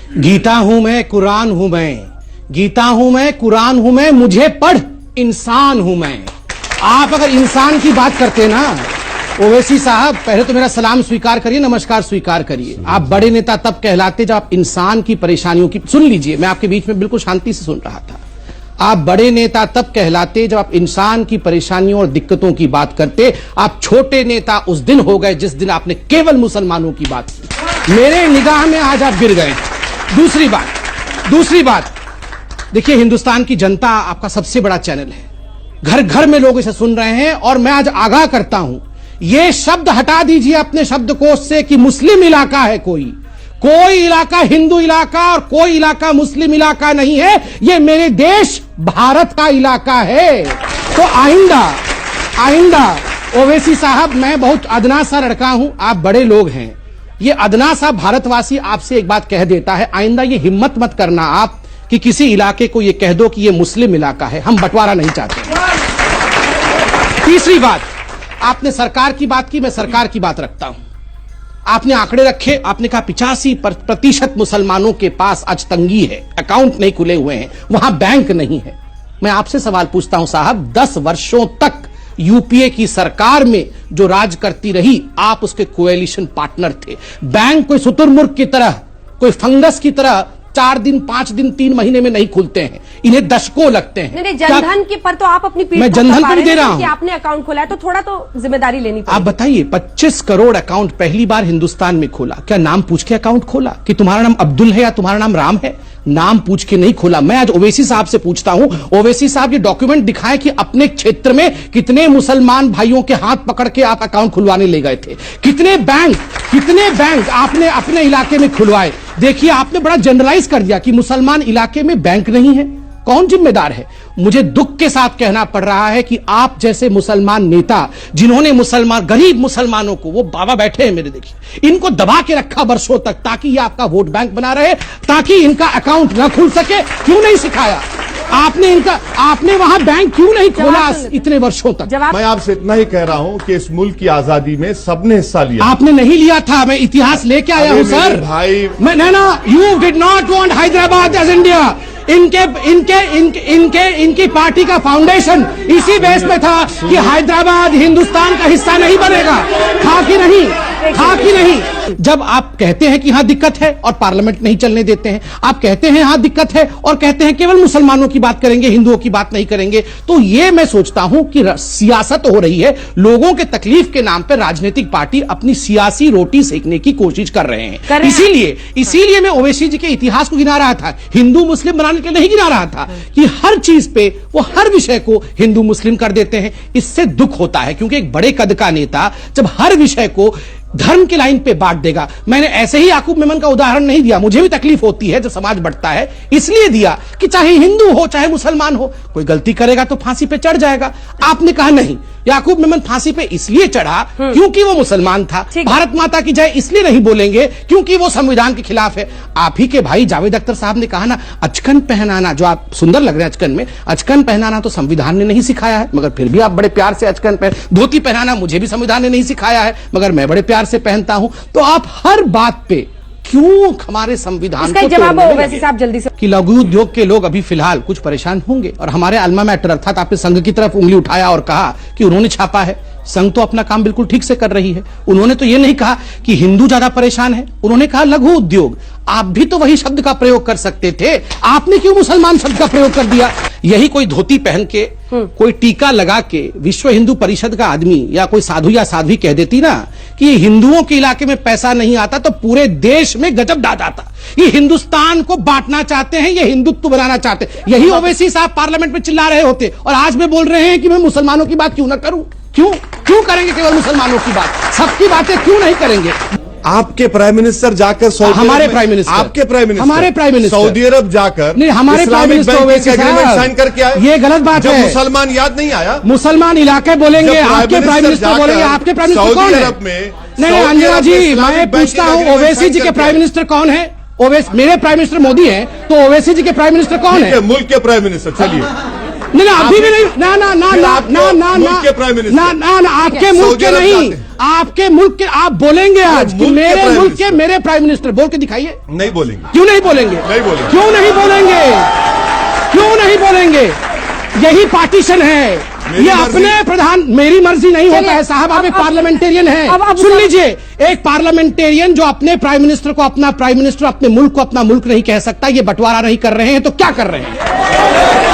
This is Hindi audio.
गीता हूं मैं, कुरान हूं मैं, गीता हूं मैं, कुरान हूं मैं, मुझे पढ़ इंसान हूं मैं। आप अगर इंसान की बात करते ना ओवैसी साहब, पहले तो मेरा सलाम स्वीकार करिए, नमस्कार स्वीकार करिए। आप बड़े नेता तब कहलाते जब आप इंसान की परेशानियों की, सुन लीजिए, मैं आपके बीच में बिल्कुल शांति से सुन रहा था। आप बड़े नेता तब कहलाते जब आप इंसान की परेशानियों और दिक्कतों की बात करते। आप छोटे नेता उस दिन हो गए जिस दिन आपने केवल मुसलमानों की बात की। मेरे निगाह में आज आप गिर गए। दूसरी बात देखिए, हिंदुस्तान की जनता आपका सबसे बड़ा चैनल है, घर घर में लोग इसे सुन रहे हैं, और मैं आज आगाह करता हूं, यह शब्द हटा दीजिए अपने शब्दकोश से कि मुस्लिम इलाका है। कोई इलाका हिंदू इलाका और कोई इलाका मुस्लिम इलाका नहीं है। यह मेरे देश भारत का इलाका है। तो आइंदा ओवैसी साहब, मैं बहुत अदना सा लड़का हूं, आप बड़े लोग हैं, ये अदना सा भारतवासी आपसे एक बात कह देता है, आइंदा ये हिम्मत मत करना आप कि किसी इलाके को ये कह दो कि ये मुस्लिम इलाका है। हम बंटवारा नहीं चाहते। तीसरी बात, आपने सरकार की बात की, मैं सरकार की बात रखता हूं। आपने आंकड़े रखे, आपने कहा 85% मुसलमानों के पास आज तंगी है, अकाउंट नहीं खुले हुए हैं, वहां बैंक नहीं है। मैं आपसे सवाल पूछता हूं साहब, 10 वर्षों तक यूपीए की सरकार में जो राज करती रही, आप उसके कोएलिशन पार्टनर थे। बैंक कोई शुतुरमुर्ग की तरह, कोई फंगस की तरह 4 दिन 5 दिन 3 महीने में नहीं खुलते हैं, इन्हें दशकों लगते हैं। नहीं, जनधन के पर तो आप अपनी पीठ मैं जनधन पर दे रहा हूं, आपने अकाउंट खोला है तो थोड़ा तो जिम्मेदारी लेनी पड़ेगी। आप बताइए, 25 करोड़ अकाउंट पहली बार हिंदुस्तान में खोला, क्या नाम पूछ के अकाउंट खोला कि तुम्हारा नाम अब्दुल है या तुम्हारा नाम राम है? नाम पूछ के नहीं खोला। मैं आज ओवैसी साहब से पूछता हूं, ओवैसी साहब ये डॉक्यूमेंट दिखाएं कि अपने क्षेत्र में कितने मुसलमान भाइयों के हाथ पकड़ के आप अकाउंट खुलवाने ले गए थे, कितने बैंक आपने अपने इलाके में खुलवाए। देखिए, आपने बड़ा जनरलाइज कर दिया कि मुसलमान इलाके में बैंक नहीं है। कौन जिम्मेदार है? मुझे दुख के साथ कहना पड़ रहा है कि आप जैसे मुसलमान नेता, जिन्होंने गरीब मुसलमानों को, वो बाबा बैठे हैं मेरे, देखिए, इनको दबा के रखा वर्षों तक ताकि ये आपका वोट बैंक बना रहे, ताकि इनका अकाउंट न खुल सके। क्यों नहीं सिखाया आपने वहां बैंक क्यों नहीं खोला इतने वर्षों तक? मैं आपसे इतना ही कह रहा हूं कि इस मुल्क की आजादी में सबने हिस्सा लिया। आपने नहीं लिया था, मैं इतिहास लेके आया हूं सर। भाई, you did not want Hyderabad as India. इनकी पार्टी का फाउंडेशन इसी बेस में था कि हैदराबाद हिंदुस्तान का हिस्सा नहीं बनेगा। था कि नहीं? जब आप कहते हैं कि यहां दिक्कत है और पार्लियामेंट नहीं चलने देते हैं, आप कहते हैं यहां दिक्कत है और कहते हैं केवल मुसलमानों की बात करेंगे, हिंदुओं की बात नहीं करेंगे, तो ये मैं सोचता हूं कि सियासत हो रही है। लोगों के तकलीफ के नाम पर राजनीतिक पार्टी अपनी सियासी रोटी सेकने की कोशिश कर रहे हैं। इसीलिए मैं ओवैसी जी के इतिहास को गिना रहा था, हिंदू मुस्लिम बनाने के लिए नहीं गिना रहा था कि हर चीज पे वो हर विषय को हिंदू मुस्लिम कर देते हैं। इससे दुख होता है, क्योंकि एक बड़े कद का नेता जब हर विषय को धर्म के लाइन पे बांट देगा। मैंने ऐसे ही याकूब मेमन का उदाहरण नहीं दिया, मुझे भी तकलीफ होती है जब समाज बढ़ता है, इसलिए दिया कि चाहे हिंदू हो चाहे मुसलमान हो, कोई गलती करेगा तो फांसी पे चढ़ जाएगा। आपने कहा नहीं, याकूब मेमन फांसी पे इसलिए चढ़ा क्योंकि वो मुसलमान था। भारत माता की जय इसलिए नहीं बोलेंगे क्योंकि वो संविधान के खिलाफ है। आप ही के भाई जावेद अख्तर साहब ने कहा ना, अचकन पहनाना, जो आप सुंदर लग रहे हैं अचकन में, अचकन पहनाना तो संविधान ने नहीं सिखाया है, मगर फिर भी आप बड़े प्यार से अचकन पहन। धोती पहनाना मुझे भी संविधान ने नहीं सिखाया है, मगर मैं बड़े प्यार से पहनता हूं। तो आप हर बात पे क्यों हमारे संविधान को जवाब ओवैसी साहब जल्दी से कि लघु उद्योग के लोग अभी फिलहाल कुछ परेशान होंगे, और हमारे अल्मा मैटर अर्थात आपने संघ की तरफ उंगली उठाया और कहा कि उन्होंने छापा है। संघ तो अपना काम बिल्कुल ठीक से कर रही है। उन्होंने तो ये नहीं कहा कि हिंदू ज्यादा परेशान है, उन्होंने कहा लघु उद्योग। आप भी तो वही शब्द का प्रयोग कर सकते थे, आपने क्यों मुसलमान शब्द का प्रयोग कर दिया? यही कोई धोती पहन के, कोई टीका लगा के विश्व हिंदू परिषद का आदमी या कोई साधु या साध्वी कह देती ना कि हिंदुओं के इलाके में पैसा नहीं आता, तो पूरे देश में गजब डांट आता। ये हिंदुस्तान को बांटना चाहते हैं, ये हिंदुत्व बनाना चाहते हैं। यही ओवैसी साहब पार्लियामेंट में चिल्ला रहे होते, और आज में बोल रहे हैं कि मैं मुसलमानों की बात क्यों ना करूं। क्यों करेंगे केवल मुसलमानों की बात? सबकी बातें क्यों नहीं करेंगे? आपके प्राइम मिनिस्टर जाकर हमारे प्राइम मिनिस्टर सऊदी अरब जाकर नहीं, हमारे प्राइम मिनिस्टर एग्रीमेंट साइन करके आए। ये गलत बात है। मुसलमान याद नहीं आया? मुसलमान इलाके बोलेंगे, आपके प्राइम मिनिस्टर बोलेंगे। आपके प्राइम मिनिस्टर कौन है? नहीं अंजना जी, मैं पूछता हूँ ओवैसी जी के प्राइम मिनिस्टर कौन है? मेरे प्राइम मिनिस्टर मोदी है, तो ओवैसी जी के प्राइम मिनिस्टर कौन है? मुल्क के प्राइम मिनिस्टर। चलिए, नहीं अभी भी नहीं, ना आपके मुल्क के नहीं, आपके मुल्क के आप बोलेंगे आज कि मुल्क के मेरे प्राइम मुल्क के मिनिस्टर। मेरे प्राइम मिनिस्टर, बोल के दिखाइए। नहीं बोलेंगे। क्यों नहीं बोलेंगे? नहीं बोलेंगे। क्यों नहीं बोलेंगे? क्यों नहीं बोलेंगे? यही पार्टीशन है। ये अपने प्रधान, मेरी मर्जी नहीं होता है साहब, आप एक पार्लियामेंटेरियन है। सुन लीजिए, एक पार्लियामेंटेरियन जो अपने प्राइम मिनिस्टर को अपना प्राइम मिनिस्टर, अपने मुल्क को अपना मुल्क नहीं कह सकता, ये बंटवारा नहीं कर रहे हैं तो क्या कर रहे हैं?